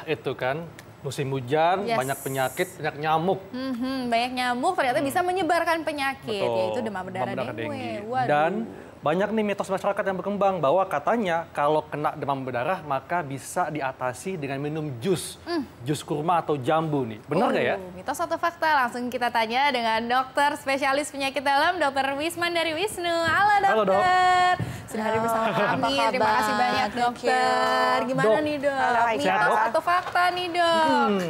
Itu kan musim hujan, banyak penyakit, banyak nyamuk. Banyak nyamuk ternyata bisa menyebarkan penyakit, yaitu demam berdarah dengue. Dan banyak nih mitos masyarakat yang berkembang bahwa katanya kalau kena demam berdarah maka bisa diatasi dengan minum jus, jus kurma atau jambu nih. Benar nggak ya? Mitos atau fakta? Langsung kita tanya dengan dokter spesialis penyakit dalam, Dr. Wisman dari Wisnu. Halo dokter. Halo, dok. Sudah hadir bersama kami. Terima kasih banyak dokter. Gimana nih dok? Mitos atau fakta nih dok?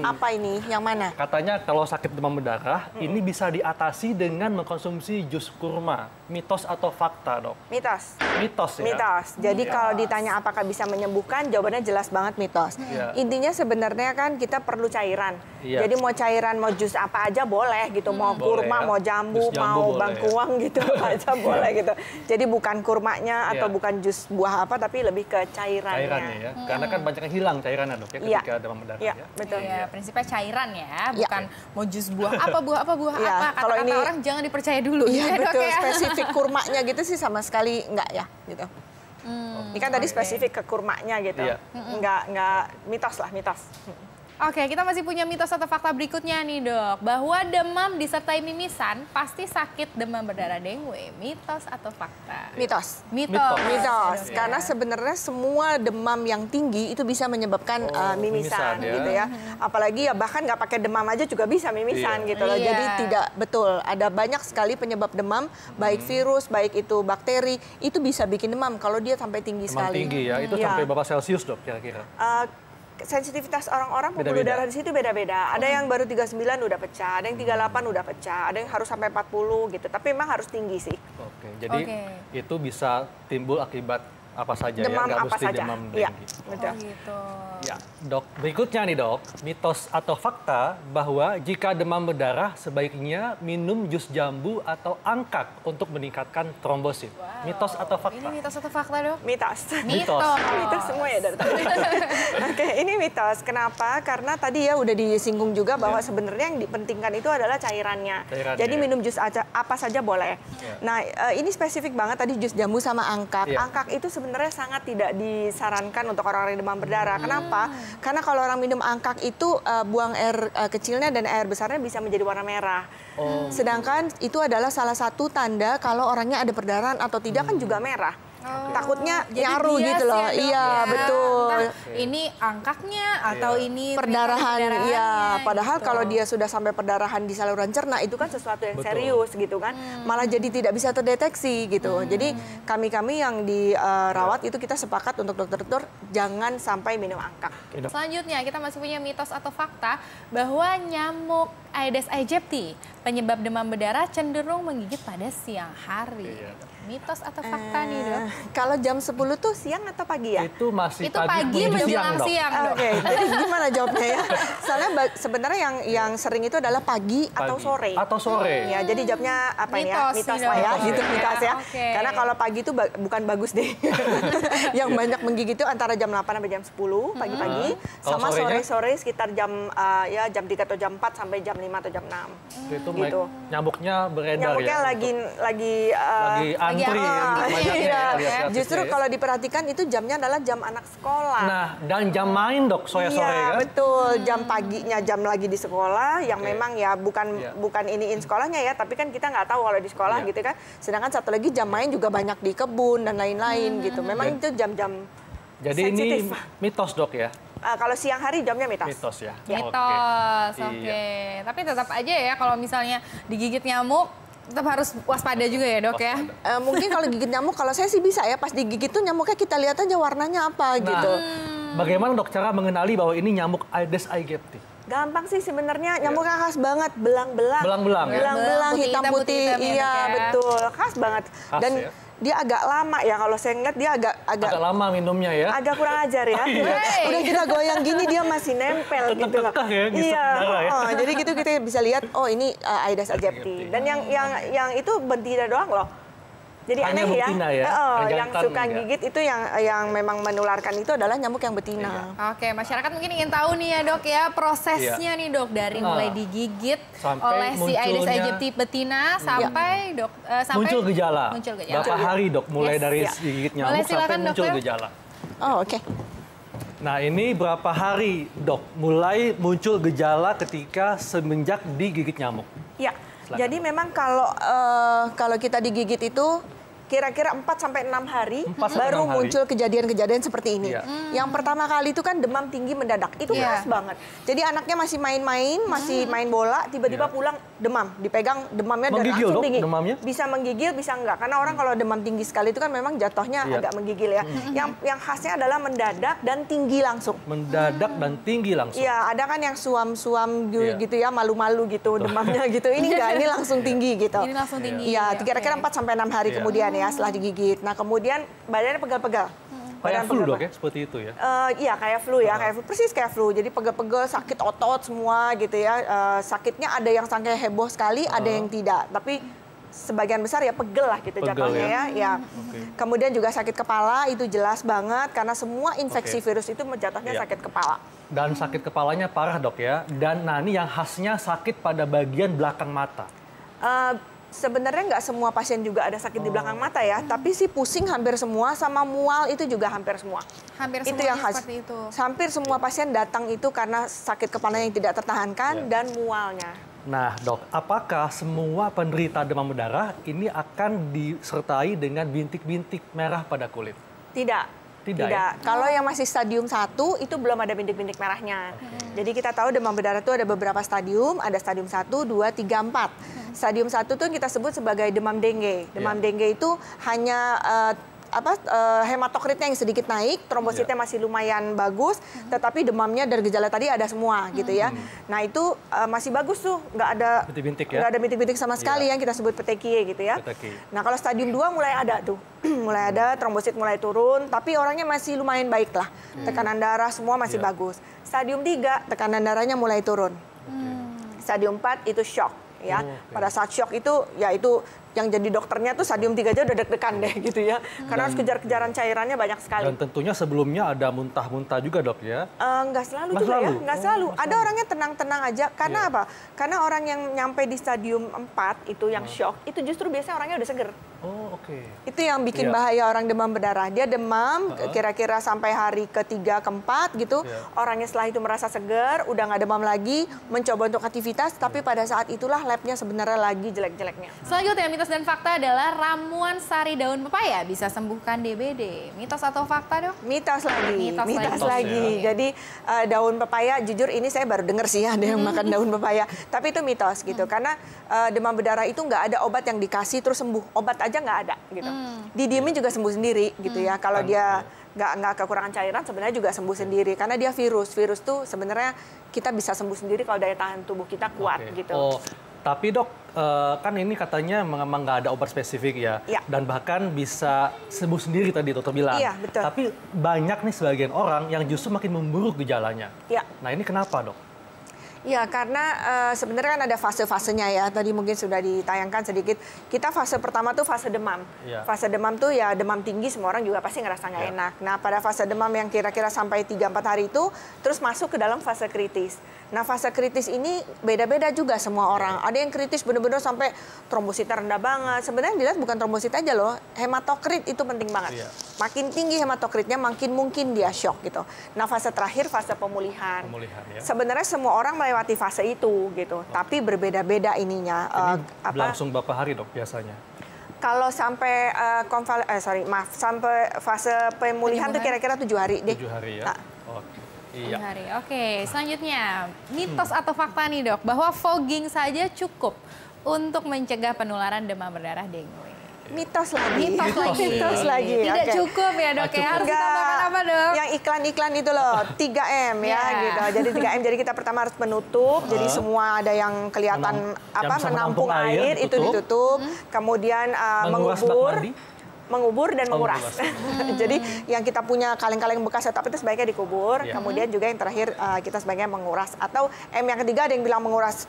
Apa ini? Yang mana? Katanya kalau sakit demam berdarah ini bisa diatasi dengan mengkonsumsi jus kurma. Mitos atau fakta dok? Mitos. Mitos ya? Mitos. Jadi kalau ditanya apakah bisa menyembuhkan, jawabannya jelas banget mitos. Intinya sebenarnya kan kita perlu cairan. Jadi mau cairan, mau jus apa aja boleh gitu. Mau kurma, mau jambu, mau bangkuang gitu apa aja boleh gitu. Jadi bukan kurmanya atau bukan jus buah apa, tapi lebih ke cairannya. Cairannya ya? Karena kan banyak yang hilang cairannya dok ya ketika demam berdarah ya? Betul. Iya, prinsipnya cairan ya, bukan mau jus buah apa, buah apa, buah apa. Kata-kata orang jangan dipercaya dulu. Iya betul, spesifik kurmanya gitu sih sama sekali enggak ya gitu. Ini kan tadi spesifik ke kurmanya gitu. Enggak mitos lah, mitos. Oke, kita masih punya mitos atau fakta berikutnya nih dok. Bahwa demam disertai mimisan pasti sakit demam berdarah dengue. Mitos atau fakta? Mitos. Mitos. Karena sebenarnya semua demam yang tinggi itu bisa menyebabkan mimisan gitu ya. Apalagi ya bahkan nggak pakai demam aja juga bisa mimisan gitu loh. Jadi tidak betul. Ada banyak sekali penyebab demam, baik virus, baik itu bakteri, itu bisa bikin demam kalau dia sampai tinggi sekali. Tinggi ya, itu sampai berapa Celcius dok kira-kira? Sensitivitas orang-orang pembuluh darah di situ beda-beda. Ada yang baru 39 udah pecah, ada yang 38 udah pecah, ada yang harus sampai 40 gitu. Tapi memang harus tinggi sih. Oke, jadi itu bisa timbul akibat apa saja demam ya, nggak apa mesti saja. demam Iya, betul. Gitu. Ya, dok. Berikutnya nih dok, mitos atau fakta bahwa jika demam berdarah sebaiknya minum jus jambu atau angkak untuk meningkatkan trombosit. Mitos atau fakta? Ini mitos atau fakta dok? Mitos. Mitos semua ya dari tadi. Oke, ini mitos. Kenapa? Karena tadi ya udah disinggung juga bahwa sebenarnya yang dipentingkan itu adalah cairannya. Jadi minum jus apa saja boleh. Nah, ini spesifik banget tadi jus jambu sama angkak. Angkak itu sebenarnya sangat tidak disarankan untuk orang-orang yang demam berdarah. Kenapa? Karena kalau orang minum angkak itu buang air kecilnya dan air besarnya bisa menjadi warna merah. Sedangkan itu adalah salah satu tanda kalau orangnya ada perdarahan atau tidak kan juga merah. Takutnya nyaru gitu loh. Ya, iya, betul. Ini angkaknya atau ini perdarahan. Iya, padahal gitu. kalau dia sudah sampai perdarahan di saluran cerna itu kan sesuatu yang serius gitu kan. Malah jadi tidak bisa terdeteksi gitu. Jadi kami-kami yang dirawat itu kita sepakat untuk dokter-dokter jangan sampai minum angkak. Gitu. Selanjutnya kita masih punya mitos atau fakta bahwa nyamuk Aedes aegypti penyebab demam berdarah cenderung menggigit pada siang hari. Mitos atau fakta nih dok? Kalau jam 10 tuh siang atau pagi ya? Itu masih pagi menjelang siang dok. Oke, jadi gimana jawabnya ya? Soalnya sebenarnya yang sering itu adalah pagi atau sore. Atau sore. Ya, jadi jawabnya apa ya? Mitos lah ya, gitu mitos ya. Karena kalau pagi itu bukan bagus deh. Yang banyak menggigit itu antara jam 8 sampai jam 10 pagi-pagi, sama sore-sore sekitar jam 3 atau jam 4 sampai jam 5 atau jam 6. Itu gitu. Nyamuknya beredar nyamuknya ya? lagi antri justru kalau diperhatikan itu jamnya adalah jam anak sekolah. Nah, dan jam main dok sore-sore kan? Betul, jam paginya jam lagi di sekolah yang memang ya bukan iniin sekolahnya ya, tapi kan kita nggak tahu kalau di sekolah gitu kan. Sedangkan satu lagi jam main juga banyak di kebun dan lain-lain gitu. Memang itu jam-jam sensitif. Ini mitos dok ya? Kalau siang hari jamnya mitos. Mitos ya? Mitos, oke. Tapi tetap aja ya kalau misalnya digigit nyamuk, tetap harus waspada juga ya dok ya? Mungkin kalau gigit nyamuk, kalau saya sih bisa ya, pas digigit tuh nyamuknya kita lihat aja warnanya apa gitu. Bagaimana dok cara mengenali bahwa ini nyamuk Aedes aegypti? Gampang sih sebenarnya, nyamuknya khas banget, belang-belang. Belang-belang ya? Belang-belang, hitam-putih, iya betul, khas banget. Dan dia agak lama ya, kalau saya ngeliat dia agak lama minumnya ya? Agak kurang ajar ya. Udah kita goyang gini dia masih nempel gitu loh. Iya. Jadi gitu kita bisa lihat, oh ini Aedes aegypti. Dan yang itu betina doang loh. Jadi hanya aneh betina ya? Yang suka gigit itu yang memang menularkan itu adalah nyamuk yang betina. Oke, masyarakat mungkin ingin tahu nih ya dok ya prosesnya nih dok dari mulai digigit oleh si Aedes aegypti betina sampai muncul gejala. Berapa hari dok mulai dari gigit nyamuk sampai muncul gejala? Oh oke. Nah ini berapa hari dok mulai muncul gejala ketika semenjak digigit nyamuk? Ya, jadi memang kalau kita digigit itu kira-kira 4-6 hari baru muncul kejadian-kejadian seperti ini. Yang pertama kali itu kan demam tinggi mendadak. Itu khas banget. Jadi anaknya masih main-main, masih main bola, tiba-tiba pulang demam. Dipegang demamnya dan langsung tinggi. Demamnya? Bisa menggigil, bisa enggak. Karena orang kalau demam tinggi sekali itu kan memang jatuhnya agak menggigil ya. Yang khasnya adalah mendadak dan tinggi langsung. Mendadak dan tinggi langsung? Iya, ada kan yang suam-suam gitu ya, malu-malu gitu demamnya gitu. Ini enggak, ini langsung tinggi gitu. Ini langsung tinggi. Iya, kira-kira 4-6 hari kemudian ya setelah digigit. Nah kemudian badannya pegal-pegal. Kayak flu dok ya, seperti itu ya? Iya kayak flu ya, persis kayak flu. Jadi pegal-pegal, sakit otot semua gitu ya. Sakitnya ada yang sampai heboh sekali, ada yang tidak. Tapi sebagian besar ya pegel lah gitu jatuhnya ya. Kemudian juga sakit kepala itu jelas banget karena semua infeksi virus itu jatuhnya sakit kepala. Dan sakit kepalanya parah dok ya. Dan ini yang khasnya sakit pada bagian belakang mata. Sebenarnya nggak semua pasien juga ada sakit di belakang mata ya, tapi sih pusing hampir semua, sama mual itu juga hampir semua. Hampir itu yang khas. Seperti itu. Hampir semua pasien datang itu karena sakit kepala yang tidak tertahankan dan mualnya. Nah dok, apakah semua penderita demam berdarah ini akan disertai dengan bintik-bintik merah pada kulit? Tidak. Tidak. Ya? Kalau yang masih stadium 1 itu belum ada bintik-bintik merahnya. Jadi kita tahu demam berdarah itu ada beberapa stadium, ada stadium 1, 2, 3, 4. Stadium 1 itu kita sebut sebagai demam dengue. Demam dengue itu hanya hematokritnya yang sedikit naik, trombositnya masih lumayan bagus, tetapi demamnya dari gejala tadi ada semua gitu ya. Nah itu masih bagus tuh, nggak ada bintik-bintik sama sekali yang kita sebut petekie gitu ya. Nah kalau stadium 2 mulai ada tuh, mulai ada trombosit mulai turun, tapi orangnya masih lumayan baik lah, tekanan darah semua masih bagus. Stadium 3 tekanan darahnya mulai turun. Stadium 4 itu shock. Ya, pada saat shock itu, ya itu yang jadi dokternya tuh stadium 3 aja udah deg-degan deh gitu ya. Karena harus kejar-kejaran cairannya banyak sekali. Dan tentunya sebelumnya ada muntah-muntah juga dok ya? Nggak selalu juga ya, nggak selalu. Ada orangnya tenang-tenang aja. Karena apa? Karena orang yang nyampe di stadium 4 itu yang shock, itu justru biasanya orangnya udah seger. Oh oke. Itu yang bikin bahaya orang demam berdarah. Dia demam kira-kira sampai hari ke-3, ke-4 gitu. Orangnya setelah itu merasa seger, udah nggak demam lagi, mencoba untuk aktivitas, tapi pada saat itulah labnya sebenarnya lagi jelek-jeleknya. Selanjutnya mitos dan fakta adalah ramuan sari daun pepaya bisa sembuhkan DBD. Mitos atau fakta dok? Mitos lagi. Mitos lagi. Jadi daun pepaya, jujur ini saya baru dengar sih ada yang makan daun pepaya. Tapi itu mitos gitu. Karena demam berdarah itu nggak ada obat yang dikasih terus sembuh. Obat aja nggak ada gitu. Didiemin juga sembuh sendiri gitu ya. Kalau dia nggak kekurangan cairan sebenarnya juga sembuh sendiri. Karena dia virus. Virus tuh sebenarnya kita bisa sembuh sendiri kalau daya tahan tubuh kita kuat gitu. Oh, tapi dok, kan ini katanya memang nggak ada obat spesifik ya. Dan bahkan bisa sembuh sendiri tadi dokter bilang. Iya, betul. Tapi banyak nih sebagian orang yang justru makin memburuk gejalanya. Nah ini kenapa dok? Ya, karena sebenarnya kan ada fase-fasenya ya. Tadi mungkin sudah ditayangkan sedikit. Kita fase pertama tuh fase demam. Fase demam tuh ya demam tinggi, semua orang juga pasti ngerasa nggak enak. Nah, pada fase demam yang kira-kira sampai 3-4 hari itu, terus masuk ke dalam fase kritis. Nah, fase kritis ini beda-beda juga semua orang. Ada yang kritis benar-benar sampai trombositnya rendah banget. Sebenarnya yang dilihat bukan trombosit aja loh, hematokrit itu penting banget. Makin tinggi hematokritnya, makin mungkin dia shock gitu. Nah, fase terakhir fase pemulihan. Sebenarnya semua orang melewati fase itu gitu, tapi berbeda-beda ininya. Ini langsung berapa hari dok biasanya? Kalau sampai sampai fase pemulihan tuh kira-kira 7 hari deh. 7 hari ya. Oke, selanjutnya mitos atau fakta nih dok, bahwa fogging saja cukup untuk mencegah penularan demam berdarah dengue. Mitos lagi. Mitos lagi. Tidak cukup ya dok ya, harus ditambahkan apa dok? Yang iklan-iklan itu loh, 3M ya gitu. Jadi 3M, jadi kita pertama harus menutup, jadi semua ada yang kelihatan menampung air itu ditutup. Kemudian mengubur. mengubur dan menguras. Jadi yang kita punya kaleng-kaleng bekas atau apa itu sebaiknya dikubur. Kemudian juga yang terakhir kita sebaiknya menguras. Atau yang ketiga ada yang bilang menguras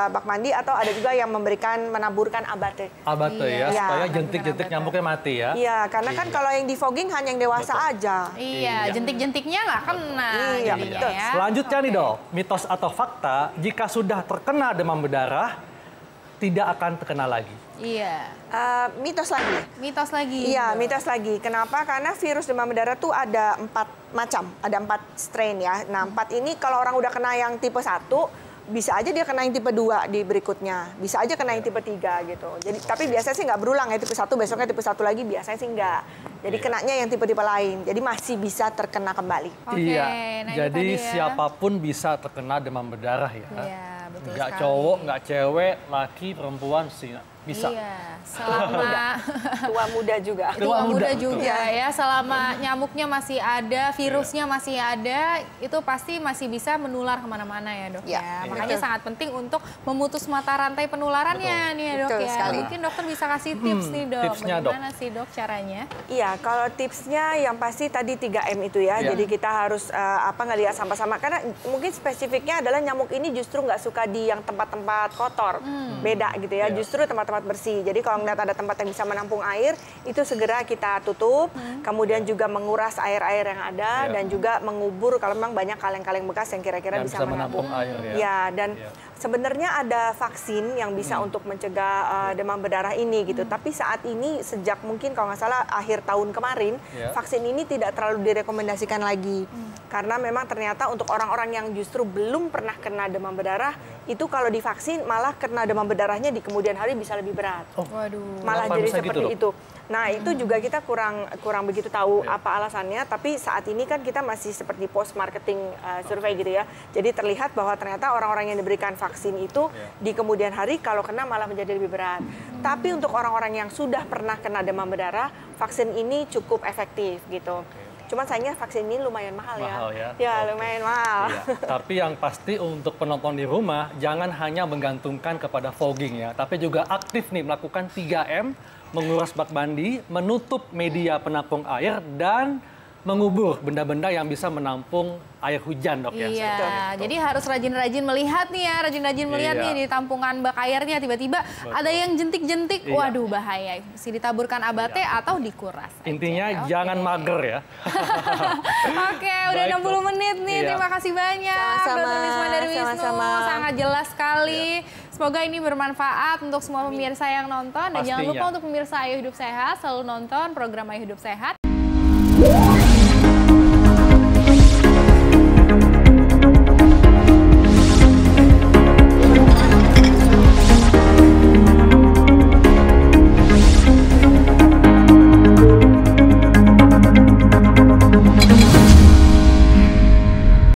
bak mandi, atau ada juga yang menaburkan abate. Abate ya, supaya jentik-jentik nyamuknya mati ya. Iya, karena kan kalau yang di fogging hanya yang dewasa aja. Iya, jentik-jentiknya nggak kena. Iya, betul. Ya. Selanjutnya nih dok, mitos atau fakta, jika sudah terkena demam berdarah, tidak akan terkena lagi. Iya. Mitos lagi. Mitos lagi. Iya, mitos lagi. Kenapa? Karena virus demam berdarah tuh ada 4 macam, ada 4 strain ya. Nah, 4 ini kalau orang udah kena yang tipe 1, bisa aja dia kena yang tipe 2 di berikutnya. Bisa aja kena yang tipe 3 gitu. Jadi tapi biasanya sih nggak berulang ya, tipe 1 besoknya tipe 1 lagi, biasanya sih nggak. Jadi kenanya yang tipe-tipe lain. Jadi masih bisa terkena kembali. Iya. Nah Jadi ya. siapapun bisa terkena demam berdarah ya. Iya, betul Nggak sekali. cowok, nggak cewek, laki, perempuan sih bisa. Iya, selama Tua muda juga. tua muda betul. juga ya, selama nyamuknya masih ada, virusnya masih ada, itu pasti masih bisa menular kemana-mana ya dok ya. Makanya sangat penting untuk memutus mata rantai penularannya nih ya dok Betul ya. sekali. Mungkin dokter bisa kasih tips nih dok, tipsnya, bagaimana sih dok caranya? Iya, kalau tipsnya yang pasti tadi 3M itu ya. Jadi kita harus ngelihat sama-sama. Karena mungkin spesifiknya adalah nyamuk ini justru nggak suka di yang tempat-tempat kotor. Beda gitu ya, justru tempat-tempat bersih. Jadi kalau ngeliat ada tempat yang bisa menampung air, itu segera kita tutup. Kemudian juga menguras air-air yang ada dan juga mengubur kalau memang banyak kaleng-kaleng bekas yang kira-kira bisa menampung air ya. Ya, dan sebenarnya ada vaksin yang bisa untuk mencegah demam berdarah ini gitu. Tapi saat ini sejak mungkin kalau nggak salah akhir tahun kemarin, vaksin ini tidak terlalu direkomendasikan lagi. Karena memang ternyata untuk orang-orang yang justru belum pernah kena demam berdarah, itu kalau divaksin malah kena demam berdarahnya di kemudian hari bisa lebih berat. Waduh. Malah Kenapa jadi bisa seperti gitu, itu. Nah, itu juga kita kurang begitu tahu apa alasannya, tapi saat ini kan kita masih seperti post marketing survei gitu ya. Jadi terlihat bahwa ternyata orang-orang yang diberikan vaksin itu di kemudian hari kalau kena malah menjadi lebih berat. Tapi untuk orang-orang yang sudah pernah kena demam berdarah, vaksin ini cukup efektif gitu. Cuman sayangnya vaksin ini lumayan mahal ya. Ya, lumayan mahal. Iya. Tapi yang pasti untuk penonton di rumah, jangan hanya menggantungkan kepada fogging ya, tapi juga aktif nih melakukan 3M, menguras bak mandi, menutup media penampung air, dan mengubur benda-benda yang bisa menampung air hujan dok ya. Iya, jadi harus rajin-rajin melihat nih ya, rajin-rajin melihat nih di tampungan bak airnya tiba-tiba ada yang jentik-jentik, waduh bahaya. Mesti ditaburkan abate atau dikuras. Intinya jangan mager ya. Oke, udah 60 menit nih. Terima kasih banyak. Sama-sama. Dr. Lisma dari Wisnu. Sama-sama. Sangat jelas sekali. Semoga ini bermanfaat untuk semua pemirsa yang nonton. Dan jangan lupa untuk pemirsa Ayo Hidup Sehat, selalu nonton program Ayo Hidup Sehat.